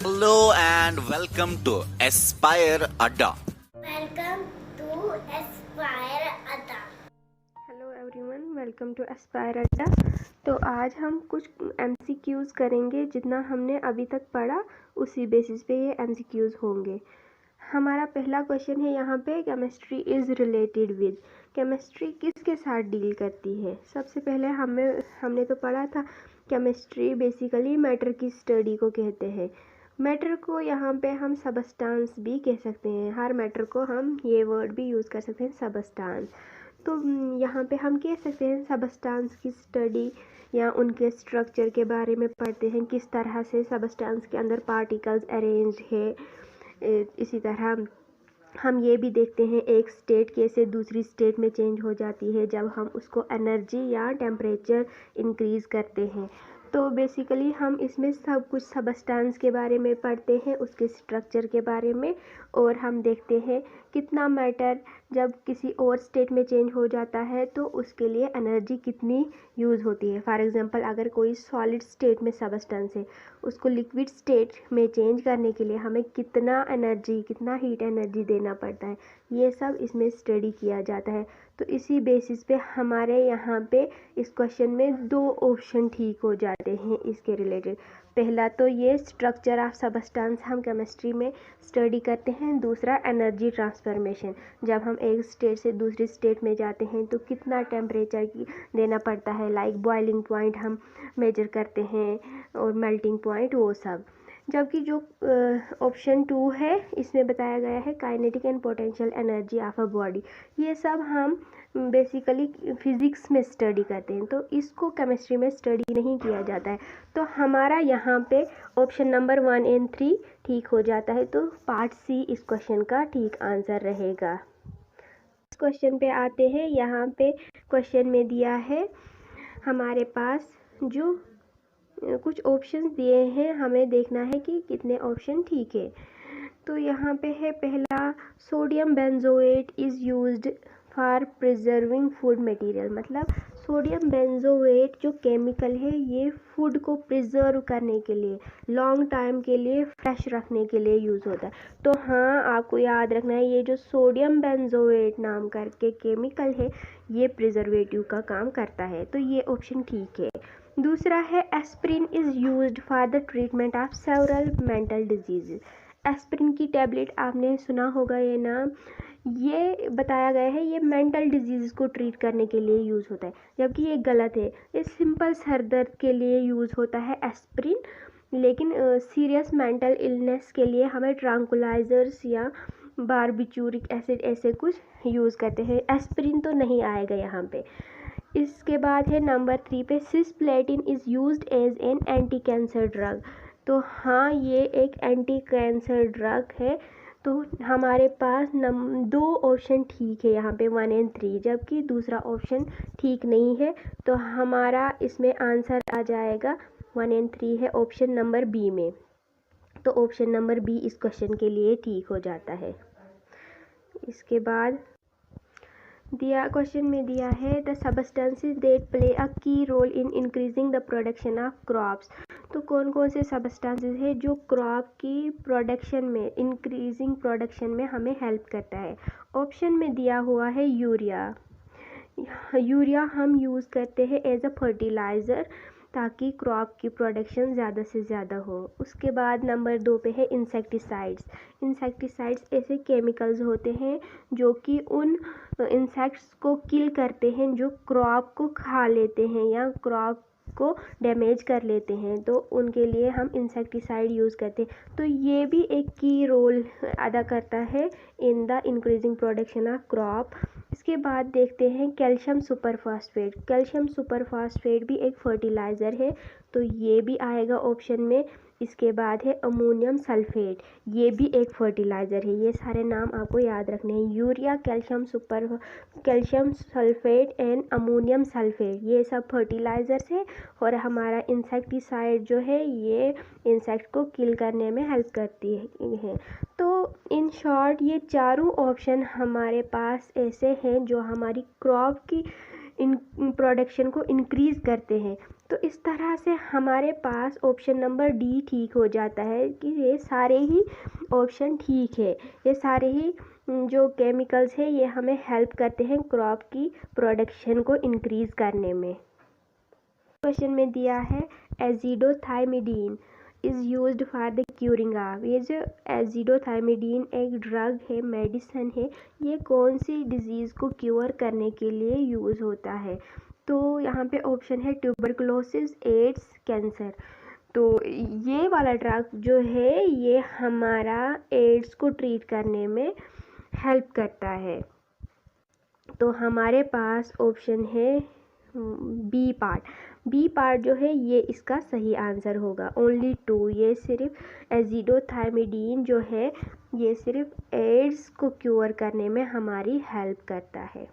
Hello and welcome to Aspire Adda. Welcome to Aspire Adda. Hello everyone, welcome to Aspire Adda. तो आज हम कुछ MCQs करेंगे। जितना हमने अभी तक पढ़ा उसी बेसिस पे ये MCQs होंगे। हमारा पहला क्वेश्चन है यहाँ पे, chemistry is related with. Chemistry किसके साथ डील करती है? सबसे पहले हमने तो पढ़ा था केमिस्ट्री बेसिकली मैटर की स्टडी को कहते हैं। मैटर को यहाँ पे हम सबस्टांस भी कह सकते हैं। हर मैटर को हम ये वर्ड भी यूज़ कर सकते हैं, सबस्टांस। तो यहाँ पे हम कह सकते हैं सबस्टांस की स्टडी या उनके स्ट्रक्चर के बारे में पढ़ते हैं, किस तरह से सबस्टांस के अंदर पार्टिकल्स अरेंज्ड है। इसी तरह हम ये भी देखते हैं एक स्टेट कैसे दूसरी स्टेट में चेंज हो जाती है जब हम उसको एनर्जी या टेम्परेचर इंक्रीज़ करते हैं। तो बेसिकली हम इसमें सब कुछ सबस्टांस के बारे में पढ़ते हैं, उसके स्ट्रक्चर के बारे में, और हम देखते हैं कितना मैटर जब किसी और स्टेट में चेंज हो जाता है तो उसके लिए एनर्जी कितनी यूज़ होती है। फॉर एग्जांपल, अगर कोई सॉलिड स्टेट में सबस्टेंस है, उसको लिक्विड स्टेट में चेंज करने के लिए हमें कितना हीट एनर्जी देना पड़ता है, ये सब इसमें स्टडी किया जाता है। तो इसी बेसिस पे हमारे यहाँ पे इस क्वेश्चन में दो ऑप्शन ठीक हो जाते हैं इसके रिलेटेड। पहला तो ये स्ट्रक्चर ऑफ सबस्टेंस हम केमिस्ट्री में स्टडी करते हैं। दूसरा एनर्जी ट्रांसफॉर्मेशन, जब हम एक स्टेट से दूसरी स्टेट में जाते हैं तो कितना टेम्परेचर देना पड़ता है, लाइक बॉइलिंग पॉइंट हम मेजर करते हैं और मेल्टिंग पॉइंट, वो सब। जबकि जो ऑप्शन 2 है इसमें बताया गया है kinetic and potential energy of a body. ये सब हम बेसिकली फिज़िक्स में स्टडी करते हैं, तो इसको केमिस्ट्री में स्टडी नहीं किया जाता है। तो हमारा यहाँ पे ऑप्शन नंबर 1 और 3 ठीक हो जाता है। तो पार्ट सी इस क्वेश्चन का ठीक आंसर रहेगा। इस क्वेश्चन पे आते हैं। यहाँ पे क्वेश्चन में दिया है हमारे पास जो कुछ ऑप्शंस दिए हैं, हमें देखना है कि कितने ऑप्शन ठीक है। तो यहाँ पे है पहला, sodium benzoate is used for preserving food material. मतलब सोडियम बेंजोएट जो केमिकल है ये फूड को प्रिजर्व करने के लिए, लॉन्ग टाइम के लिए फ्रेश रखने के लिए यूज़ होता है। तो हाँ, आपको याद रखना है ये जो सोडियम बेंजोएट नाम करके केमिकल है ये प्रिजर्वेटिव का काम करता है। तो ये ऑप्शन ठीक है। दूसरा है, aspirin is used for the treatment of several mental disease. Aspirin की टैबलेट आपने सुना होगा ये नाम। ये बताया गया है ये मेंटल डिजीज़ को ट्रीट करने के लिए यूज़ होता है, जबकि ये गलत है। ये सिंपल सर दर्द के लिए यूज़ होता है एस्पिरिन, लेकिन सीरियस मेंटल इलनेस के लिए हमें ट्रैंकुलाइजर्स या बारबिटूरिक एसिड ऐसे कुछ यूज़ करते हैं। एस्पिरिन तो नहीं आएगा यहाँ पे। इसके बाद है नंबर 3 पे, cisplatin is used as an anti cancer drug. तो हाँ, ये एक एंटी कैंसर ड्रग है। तो हमारे पास दो ऑप्शन ठीक है यहाँ पे, 1 और 3, जबकि दूसरा ऑप्शन ठीक नहीं है। तो हमारा इसमें आंसर आ जाएगा 1 और 3 है ऑप्शन नंबर बी में। तो ऑप्शन नंबर बी इस क्वेश्चन के लिए ठीक हो जाता है। इसके बाद क्वेश्चन में दिया है the substances that play a key role in increasing the production of crops. तो कौन कौन से सबस्टेंसेस है जो क्रॉप की प्रोडक्शन में, इंक्रीजिंग प्रोडक्शन में हमें हेल्प करता है? ऑप्शन में दिया हुआ है यूरिया। यूरिया हम यूज़ करते हैं एज अ फर्टिलाइज़र ताकि क्रॉप की प्रोडक्शन ज़्यादा से ज़्यादा हो। उसके बाद नंबर 2 पे है इंसेक्टिसाइड्स। इंसेक्टिसाइड्स ऐसे केमिकल्स होते हैं जो कि उन इंसेक्ट्स को किल करते हैं जो क्रॉप को खा लेते हैं या क्रॉप को डैमेज कर लेते हैं, तो उनके लिए हम इंसेक्टिसाइड यूज़ करते हैं। तो ये भी एक की रोल अदा करता है in the increasing production of crop. इसके बाद देखते हैं कैल्शियम सुपरफॉस्फेट। कैल्शियम सुपरफॉस्फेट भी एक फर्टिलाइज़र है, तो ये भी आएगा ऑप्शन में। इसके बाद है अमोनियम सल्फेट, ये भी एक फर्टिलाइज़र है। ये सारे नाम आपको याद रखने हैं, urea, calcium sulphate and ammonium sulphate, ये सब फर्टिलाइज़र्स है। और हमारा इंसेक्टिसाइड जो है ये इंसेक्ट को किल करने में हेल्प करती है। तो इन शॉर्ट ये चारों ऑप्शन हमारे पास ऐसे हैं जो हमारी क्रॉप की प्रोडक्शन को इंक्रीज़ करते हैं। तो इस तरह से हमारे पास ऑप्शन नंबर डी ठीक हो जाता है कि ये सारे ही ऑप्शन ठीक है। ये सारे ही जो केमिकल्स है ये हमें हेल्प करते हैं क्रॉप की प्रोडक्शन को इंक्रीज़ करने में। क्वेश्चन में दिया है azidothymidine is used for the curing of. ये जो एजिडोथाइमिडीन एक ड्रग है, मेडिसिन है, ये कौन सी डिजीज़ को क्योर करने के लिए यूज़ होता है। तो यहाँ पे ऑप्शन है ट्यूबरकुलोसिस, एड्स, कैंसर। तो ये वाला ड्रग जो है ये हमारा एड्स को ट्रीट करने में हेल्प करता है। तो हमारे पास ऑप्शन है बी पार्ट जो है ये इसका सही आंसर होगा। ओनली 2, ये सिर्फ एजिडोथाइमिडीन जो है ये सिर्फ एड्स को क्योर करने में हमारी हेल्प करता है।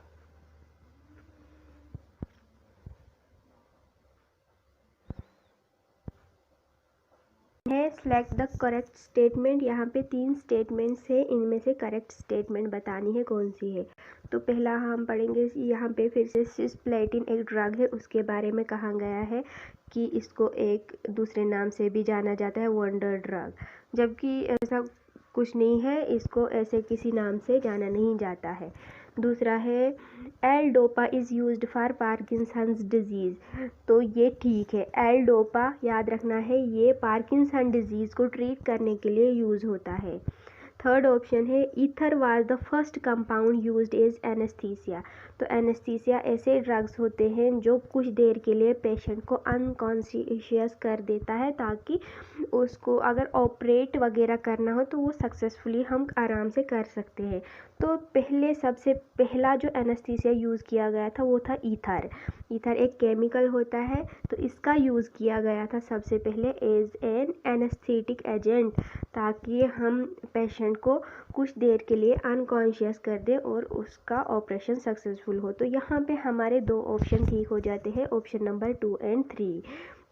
Select the correct statement. यहाँ पे 3 स्टेटमेंट्स है, इनमें से करेक्ट स्टेटमेंट बतानी है कौन सी है। तो पहला हम पढ़ेंगे, यहाँ पे फिर से सिस्प्लेटिन एक ड्रग है, उसके बारे में कहा गया है कि इसको एक दूसरे नाम से भी जाना जाता है, वंडर ड्रग, जबकि ऐसा कुछ नहीं है, इसको ऐसे किसी नाम से जाना नहीं जाता है। दूसरा है L dopa is used for Parkinson's disease. तो ये ठीक है, एल डोपा याद रखना है, ये पार्किंसन डिजीज़ को ट्रीट करने के लिए यूज़ होता है। थर्ड ऑप्शन है ether was the first compound used as anaesthesia. तो एनेस्थीसिया ऐसे ड्रग्स होते हैं जो कुछ देर के लिए पेशेंट को अनकॉन्शियस कर देता है, ताकि उसको अगर ऑपरेट वगैरह करना हो तो वो सक्सेसफुली हम आराम से कर सकते हैं। तो सबसे पहला जो एनेस्थीसिया यूज़ किया गया था वो था ईथर। ईथर एक केमिकल होता है, तो इसका यूज़ किया गया था सबसे पहले एज एन एनेस्थेटिक एजेंट, ताकि हम पेशेंट को कुछ देर के लिए अनकॉन्शियस कर दें और उसका ऑपरेशन सक्सेसफुल हो। तो यहाँ पे हमारे 2 ऑप्शन ठीक हो जाते हैं, ऑप्शन नंबर 2 एंड 3।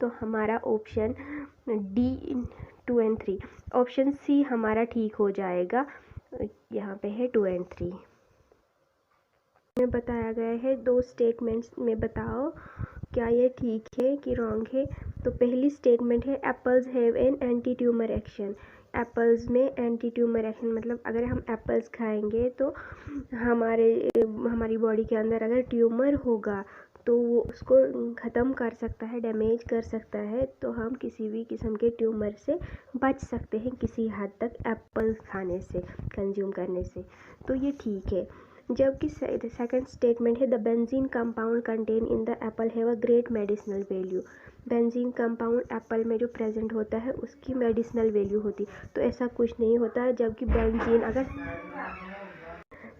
तो हमारा option D 2 and 3, option C हमारा ठीक हो जाएगा। यहाँ पे है 2 एंड 3 में बताया गया है 2 स्टेटमेंट्स में बताओ क्या ये ठीक है कि रॉन्ग है। तो पहली स्टेटमेंट है apples have an anti tumour action. Apples में एंटी ट्यूमर एक्शन मतलब अगर हम एप्पल्स खाएंगे तो हमारी बॉडी के अंदर अगर ट्यूमर होगा तो वो उसको ख़त्म कर सकता है, डैमेज कर सकता है। तो हम किसी भी किस्म के ट्यूमर से बच सकते हैं किसी हद तक एप्पल खाने से, कंज्यूम करने से। तो ये ठीक है। जबकि सेकंड स्टेटमेंट है the benzene compound contain in the Apple have a great medicinal value. Benzene compound Apple में जो प्रेजेंट होता है उसकी मेडिसिनल वैल्यू होती, तो ऐसा कुछ नहीं होता है। जबकि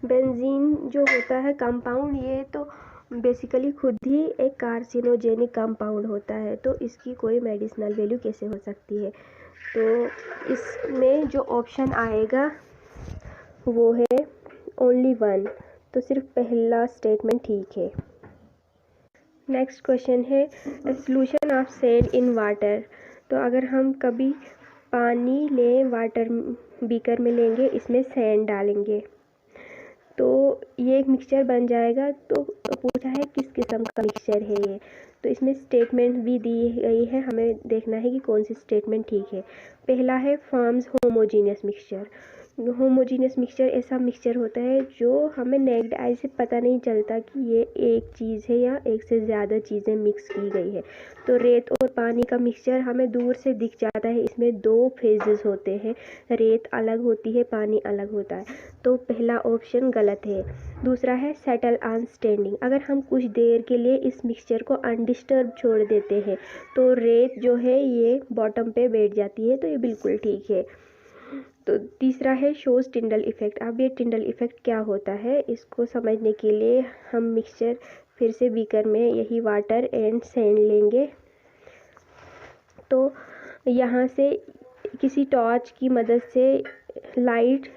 बेंजीन जो होता है कंपाउंड, ये तो बेसिकली खुद ही एक कार्सिनोजेनिक कंपाउंड होता है, तो इसकी कोई मेडिसिनल वैल्यू कैसे हो सकती है। तो इसमें जो ऑप्शन आएगा वो है ओनली 1, तो सिर्फ पहला स्टेटमेंट ठीक है। नेक्स्ट क्वेश्चन है solution of sand in water. तो अगर हम कभी पानी लें, वाटर बीकर में लेंगे, इसमें सैंड डालेंगे तो ये एक मिक्सचर बन जाएगा। तो पूछा है किस किस्म का मिक्सचर है ये, तो इसमें स्टेटमेंट भी दी गई है, हमें देखना है कि कौन सी स्टेटमेंट ठीक है। पहला है forms homogeneous mixture. Homogeneous mixture ऐसा मिक्सचर होता है जो हमें नेक्ड आई से पता नहीं चलता कि ये एक चीज़ है या एक से ज़्यादा चीज़ें मिक्स की गई है। तो रेत और पानी का मिक्सचर हमें दूर से दिख जाता है, इसमें 2 फेजेस होते हैं, रेत अलग होती है, पानी अलग होता है। तो पहला ऑप्शन गलत है। दूसरा है सेटल ऑन स्टैंडिंग। अगर हम कुछ देर के लिए इस मिक्सचर को अनडिस्टर्ब छोड़ देते हैं तो रेत जो है ये बॉटम पे बैठ जाती है, तो ये बिल्कुल ठीक है। तो तीसरा है शोज टिंडल इफ़ेक्ट। अब ये टिंडल इफ़ेक्ट क्या होता है, इसको समझने के लिए हम मिक्सचर फिर से बीकर में यही वाटर एंड सैंड लेंगे। तो यहाँ से किसी टॉर्च की मदद से लाइट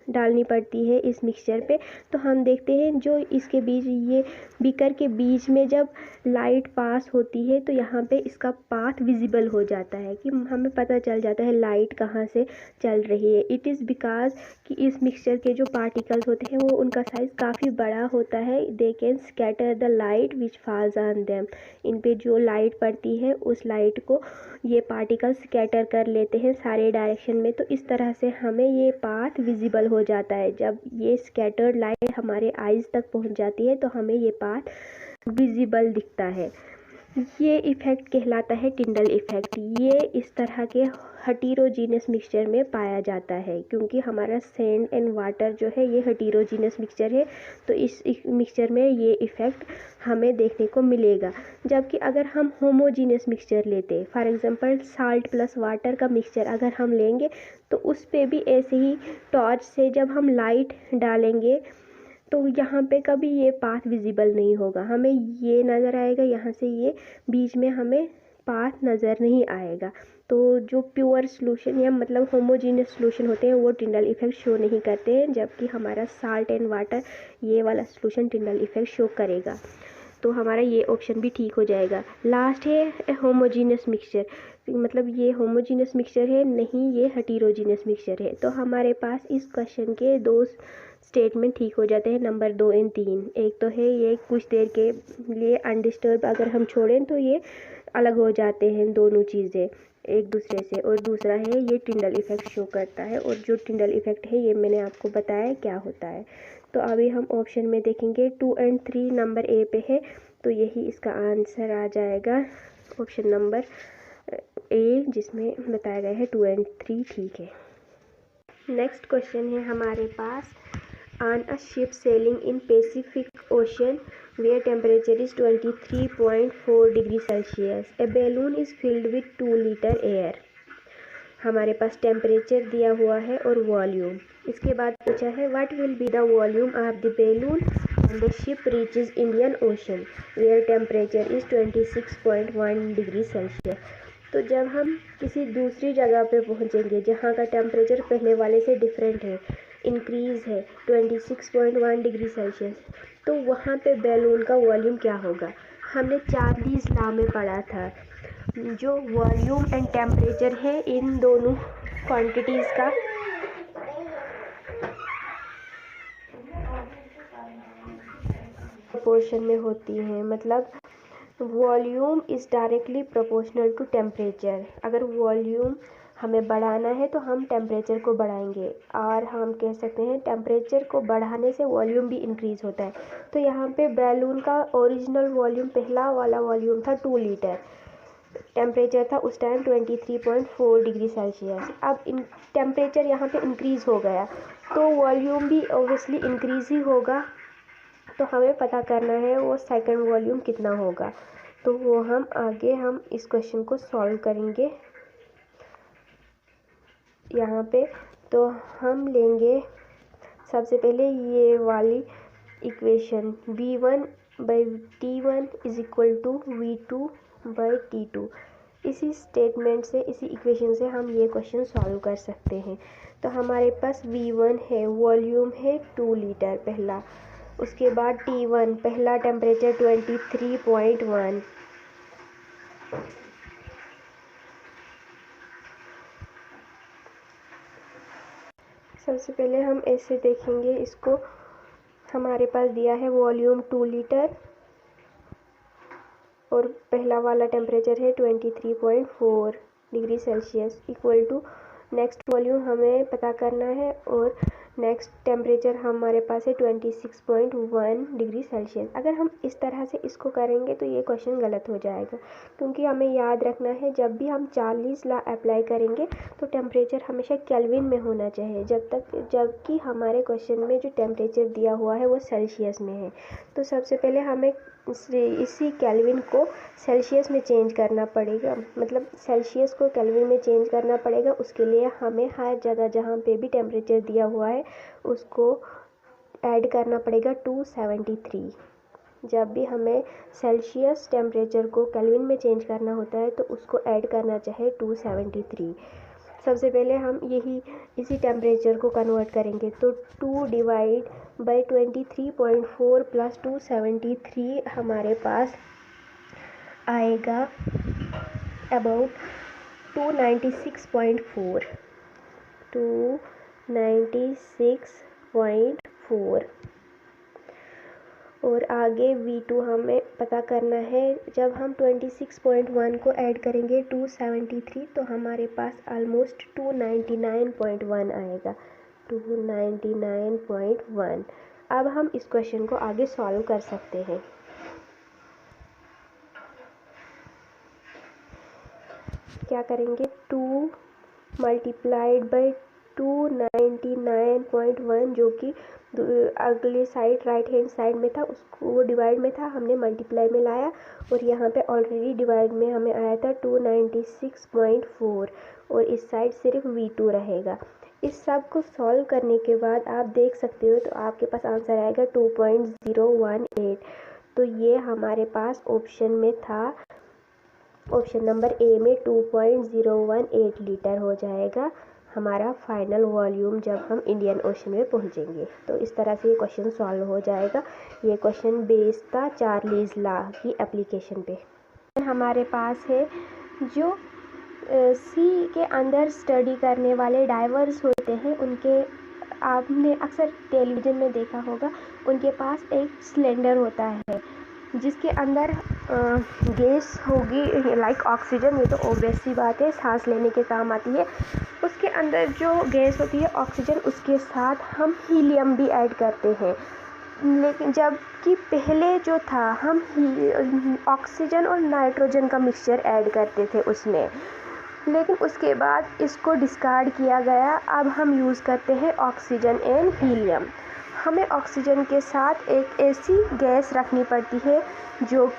डालनी पड़ती है इस मिक्सचर पे। तो हम देखते हैं जो इसके बीच, ये बीकर के बीच में जब लाइट पास होती है तो यहाँ पे इसका पाथ विजिबल हो जाता है, कि हमें पता चल जाता है लाइट कहाँ से चल रही है। इट इज़ बिकॉज कि इस मिक्सचर के जो पार्टिकल्स होते हैं वो उनका साइज़ काफ़ी बड़ा होता है। They can scatter the light which falls on them. इन पे जो लाइट पड़ती है उस लाइट को ये पार्टिकल्स स्कैटर कर लेते हैं सारे डायरेक्शन में। तो इस तरह से हमें ये पाथ विजिबल हो जाता है। जब ये स्कैटर्ड लाइट हमारे आइज़ तक पहुंच जाती है तो हमें ये पाथ विजिबल दिखता है। ये इफ़ेक्ट कहलाता है टिंडल इफ़ेक्ट। ये इस तरह के हेटेरोजीनस मिक्सचर में पाया जाता है, क्योंकि हमारा सैंड एंड वाटर जो है ये हेटेरोजीनस मिक्सचर है। तो इस मिक्सचर में ये इफ़ेक्ट हमें देखने को मिलेगा। जबकि अगर हम होमोजीनस मिक्सचर लेते, for example salt plus water का मिक्सचर अगर हम लेंगे तो उस पे भी ऐसे ही टॉर्च से जब हम लाइट डालेंगे तो यहाँ पे कभी ये पाथ विजिबल नहीं होगा। हमें ये नज़र आएगा, यहाँ से ये बीच में हमें पाथ नज़र नहीं आएगा। तो जो प्योर सॉल्यूशन या मतलब होमोजीनियस सॉल्यूशन होते हैं वो टिंडल इफ़ेक्ट शो नहीं करते हैं, जबकि हमारा साल्ट एंड वाटर ये वाला सॉल्यूशन टिंडल इफ़ेक्ट शो करेगा। तो हमारा ये ऑप्शन भी ठीक हो जाएगा। लास्ट है होमोजीनियस मिक्सचर, मतलब ये होमोजीनियस मिक्सचर है नहीं, ये हेटेरोजीनियस मिक्सचर है। तो हमारे पास इस क्वेश्चन के दो स्टेटमेंट ठीक हो जाते हैं, नंबर 2 और 3। एक तो है ये कुछ देर के लिए अनडिस्टर्ब अगर हम छोड़ें तो ये अलग हो जाते हैं दोनों चीज़ें एक दूसरे से, और दूसरा है ये टिंडल इफ़ेक्ट शो करता है। और जो टिंडल इफ़ेक्ट है ये मैंने आपको बताया क्या होता है। तो अभी हम ऑप्शन में देखेंगे 2 और 3 नंबर ए पे है, तो यही इसका आंसर आ जाएगा ऑप्शन नंबर ए, जिसमें बताया गया है 2 और 3 ठीक है। नेक्स्ट क्वेश्चन है हमारे पास, on a ship sailing in Pacific Ocean where temperature is 23.4 degree Celsius, a balloon is filled with 2 liter air। हमारे पास टेम्परेचर दिया हुआ है और वॉल्यूम। इसके बाद पूछा है what will be the volume of the balloon when the ship reaches Indian Ocean where temperature is 26.1 degree Celsius. तो जब हम किसी दूसरी जगह पे पहुंचेंगे जहां का टेम्परेचर पहले वाले से डिफरेंट है, इंक्रीज़ है 26.1 डिग्री सेल्सियस, तो वहाँ पे बैलून का वॉल्यूम क्या होगा। हमने चार्लीज लॉ में पढ़ा था, जो वॉल्यूम एंड टेम्परेचर है इन दोनों क्वांटिटीज़ का प्रोपोर्शन में होती हैं। मतलब volume is directly proportional to temperature. अगर वॉल्यूम हमें बढ़ाना है तो हम टेम्परेचर को बढ़ाएंगे, और हम कह सकते हैं टेम्परेचर को बढ़ाने से वॉल्यूम भी इंक्रीज़ होता है। तो यहाँ पे बैलून का ओरिजिनल वॉल्यूम, पहला वाला वॉल्यूम था 2 लीटर, टेम्परेचर था उस टाइम 23.4 डिग्री सेल्सियस। अब टेम्परेचर यहाँ पे इंक्रीज़ हो गया तो वॉल्यूम भी ऑब्वियसली इंक्रीज़ ही होगा। तो हमें पता करना है वो सेकंड वॉल्यूम कितना होगा। तो वो हम आगे इस क्वेश्चन को सॉल्व करेंगे यहाँ पे। तो हम लेंगे सबसे पहले ये वाली equation V1/T1 is equal to V2/T2। इसी स्टेटमेंट से, इसी इक्वेशन से हम ये क्वेश्चन सॉल्व कर सकते हैं। तो हमारे पास V1 है, वॉल्यूम है 2 लीटर पहला। उसके बाद T1 पहला टेम्परेचर 23.1, सबसे पहले हम ऐसे देखेंगे इसको। हमारे पास दिया है वॉल्यूम 2 लीटर और पहला वाला टेम्परेचर है 23.4 degree Celsius equal to next volume हमें पता करना है, और नेक्स्ट टेम्परेचर हमारे पास है 26.1 डिग्री सेल्सियस। अगर हम इस तरह से इसको करेंगे तो ये क्वेश्चन गलत हो जाएगा, क्योंकि हमें याद रखना है जब भी हम चार्लीज लॉ अप्लाई करेंगे तो टेम्परेचर हमेशा केल्विन में होना चाहिए, जबकि हमारे क्वेश्चन में जो टेम्परेचर दिया हुआ है वो सेल्सियस में है। तो सबसे पहले हमें इसी केल्विन को सेल्सियस में चेंज करना पड़ेगा, मतलब सेल्सियस को केल्विन में चेंज करना पड़ेगा। उसके लिए हमें हर जगह जहाँ पे भी टेम्परेचर दिया हुआ है उसको ऐड करना पड़ेगा 273। जब भी हमें सेल्सियस टेम्परेचर को केल्विन में चेंज करना होता है तो उसको ऐड करना चाहिए 273। सबसे पहले हम इसी टेम्परेचर को कन्वर्ट करेंगे। तो 2 डिवाइड बाई 23.4 प्लस 273 हमारे पास आएगा अबाउट 296.4 और आगे V2 हमें पता करना है। जब हम 26.1 को ऐड करेंगे 273 तो हमारे पास ऑलमोस्ट 299.1 आएगा, 299.1। अब हम इस क्वेश्चन को आगे सॉल्व कर सकते हैं। क्या करेंगे, 2 मल्टीप्लाइड बाई 299.1 जो कि अगले साइड राइट हैंड साइड में था, उसको वो डिवाइड में था, हमने मल्टीप्लाई में लाया और यहाँ पे ऑलरेडी डिवाइड में हमें आया था 296.4 और इस साइड सिर्फ V2 रहेगा। इस सब को सॉल्व करने के बाद आप देख सकते हो तो आपके पास आंसर आएगा 2.018। तो ये हमारे पास ऑप्शन में था, ऑप्शन नंबर ए में 2.018 लीटर हो जाएगा हमारा फाइनल वॉल्यूम जब हम इंडियन ओशन में पहुंचेंगे। तो इस तरह से ये क्वेश्चन सॉल्व हो जाएगा। ये क्वेश्चन बेस्ड था चार्लीज लॉ की एप्लीकेशन पे। हमारे पास है जो सी के अंदर स्टडी करने वाले डाइवर्स होते हैं, उनके आपने अक्सर टेलीविज़न में देखा होगा, उनके पास एक सिलेंडर होता है जिसके अंदर गैस होगी लाइक ऑक्सीजन। ये तो ऑब्वियस सी बात है, सांस लेने के काम आती है। उसके अंदर जो गैस होती है ऑक्सीजन, उसके साथ हम हीलियम भी ऐड करते हैं। लेकिन जबकि पहले जो था हम ऑक्सीजन और नाइट्रोजन का मिक्सचर ऐड करते थे उसमें, लेकिन उसके बाद इसको डिस्कार्ड किया गया। अब हम यूज़ करते हैं ऑक्सीजन एंड हीलियम। हमें ऑक्सीजन के साथ एक ऐसी गैस रखनी पड़ती है जो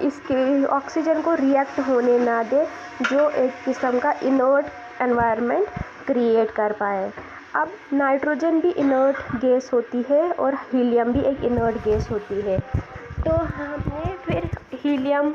इसके ऑक्सीजन को रिएक्ट होने ना दे, जो एक किस्म का इनर्ट एनवायरनमेंट क्रिएट कर पाए। अब नाइट्रोजन भी इनर्ट गैस होती है और हीलियम भी एक इनर्ट गैस होती है। तो हमने फिर हीलियम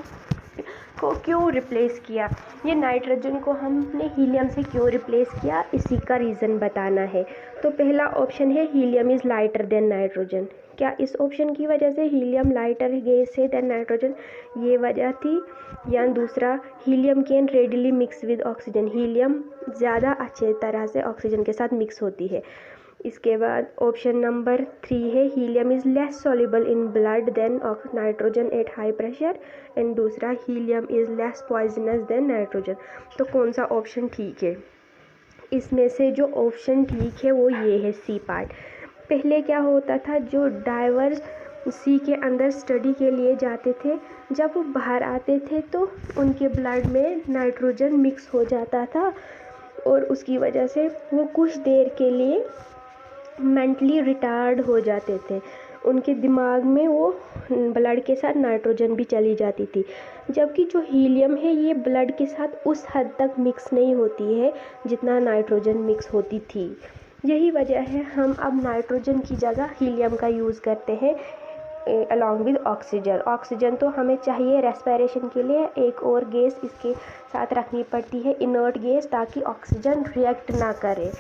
को क्यों रिप्लेस किया, ये नाइट्रोजन को हमने हीलियम से क्यों रिप्लेस किया, इसी का रीज़न बताना है। तो पहला ऑप्शन है helium is lighter than nitrogen. क्या इस ऑप्शन की वजह से हीलियम लाइटर गैस है देन नाइट्रोजन, ये वजह थी? या दूसरा, helium can readily mix with oxygen, helium ज़्यादा अच्छे तरह से ऑक्सीजन के साथ मिक्स होती है। इसके बाद ऑप्शन नंबर 3 है helium is less soluble in blood than nitrogen at high pressure, and दूसरा helium is less poisonous than nitrogen. तो कौन सा ऑप्शन ठीक है? इसमें से जो ऑप्शन ठीक है वो ये है, सी पार्ट। पहले क्या होता था, जो डाइवर्स सी के अंदर स्टडी के लिए जाते थे, जब वो बाहर आते थे तो उनके ब्लड में नाइट्रोजन मिक्स हो जाता था और उसकी वजह से वो कुछ देर के लिए मेंटली रिटार्ड हो जाते थे। उनके दिमाग में वो ब्लड के साथ नाइट्रोजन भी चली जाती थी। जबकि जो हीलियम है ये ब्लड के साथ उस हद तक मिक्स नहीं होती है जितना नाइट्रोजन मिक्स होती थी। यही वजह है हम अब नाइट्रोजन की जगह हीलियम का यूज़ करते हैं अलॉन्ग विद ऑक्सीजन। ऑक्सीजन तो हमें चाहिए रेस्पिरेशन के लिए, एक और गैस इसके साथ रखनी पड़ती है, इनर्ट गैस, ताकि ऑक्सीजन रिएक्ट ना करे।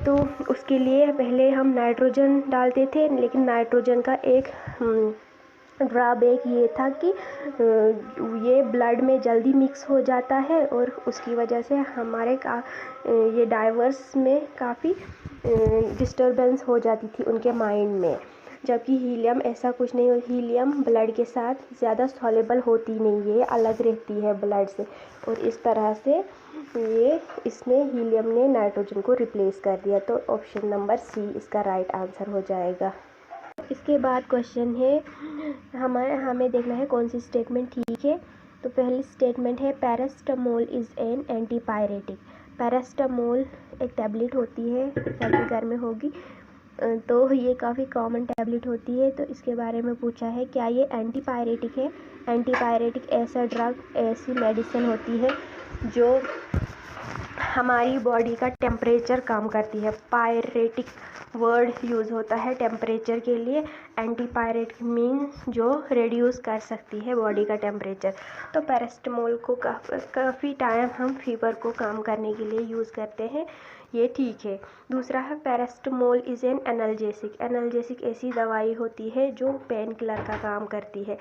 तो उसके लिए पहले हम नाइट्रोजन डालते थे, लेकिन नाइट्रोजन का एक ड्रॉबैक ये था कि ये ब्लड में जल्दी मिक्स हो जाता है और उसकी वजह से हमारे ये डाइवर्स में काफ़ी डिस्टर्बेंस हो जाती थी उनके माइंड में। जबकि हीलियम ऐसा कुछ नहीं हो, हीलियम ब्लड के साथ ज़्यादा सॉल्युबल होती नहीं है, अलग रहती है ब्लड से, और इस तरह से इसमें हीलियम ने नाइट्रोजन को रिप्लेस कर दिया। तो ऑप्शन नंबर सी इसका राइट आंसर हो जाएगा। इसके बाद क्वेश्चन है हमें देखना है कौन सी स्टेटमेंट ठीक है। तो पहली स्टेटमेंट है paracetamol is an antipyretic. Paracetamol एक टैबलेट होती है, सबके घर में होगी, तो ये काफ़ी कॉमन टैबलेट होती है। तो इसके बारे में पूछा है क्या ये एंटीपायरेटिक है। एंटीपायरेटिक ऐसा ड्रग, ऐसी मेडिसिन होती है जो हमारी बॉडी का टेम्परेचर कम करती है। पायरेटिक वर्ड यूज़ होता है टेम्परेचर के लिए। एंटीपायरेटिक मीन्स जो रिड्यूस कर सकती है बॉडी का टेम्परेचर। तो पैरास्टामोल को काफ़ी टाइम हम फीवर को कम करने के लिए यूज़ करते हैं, ये ठीक है। दूसरा है paracetamol is an analgesic. Analgesic ऐसी दवाई होती है जो पेन किलर का काम करती है।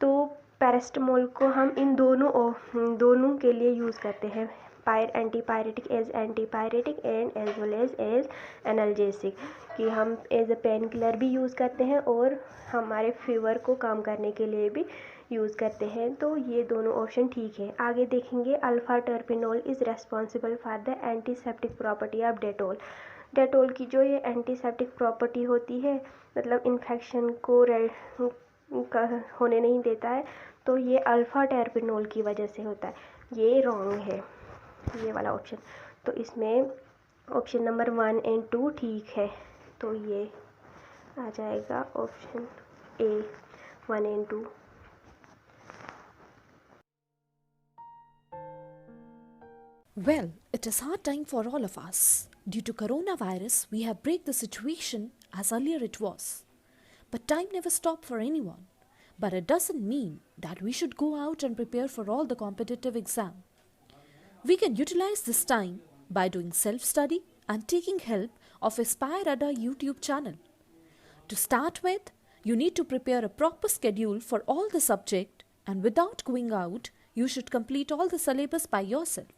तो पैरास्टामोल को हम इन दोनों के लिए यूज़ करते हैं। Antipyretic as antipyretic and as well as analgesic, कि हम एज अ पेन किलर भी यूज़ करते हैं और हमारे फीवर को कम करने के लिए भी यूज़ करते हैं। तो ये दोनों ऑप्शन ठीक है। आगे देखेंगे alpha terpineol is responsible for the antiseptic property of Dettol. Dettol की जो ये एंटीसेप्टिक प्रॉपर्टी होती है, मतलब इन्फेक्शन को होने नहीं देता है, तो ये अल्फा टर्पिनोल की वजह से होता है। ये रॉन्ग है, ये वाला ऑप्शन। तो इसमें ऑप्शन नंबर 1 एंड 2 ठीक है। तो ये आ जाएगा option A 1 and 2। Well, it is hard time for all of us. Due to coronavirus, we have break the situation as earlier it was. But time never stopped for anyone. But it doesn't mean that we should go out and prepare for all the competitive exam. We can utilize this time by doing self-study and taking help of Aspire Ada YouTube channel. To start with, you need to prepare a proper schedule for all the subject, and without going out, you should complete all the syllabus by yourself.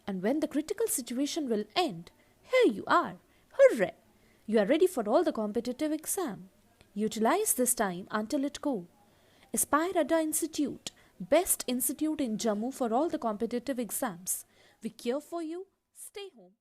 And when the critical situation will end, here you are. Hooray! You are ready for all the competitive exam. Utilize this time until it go. Aspire Ada Institute, best institute in Jammu for all the competitive exams. We care for you. Stay home.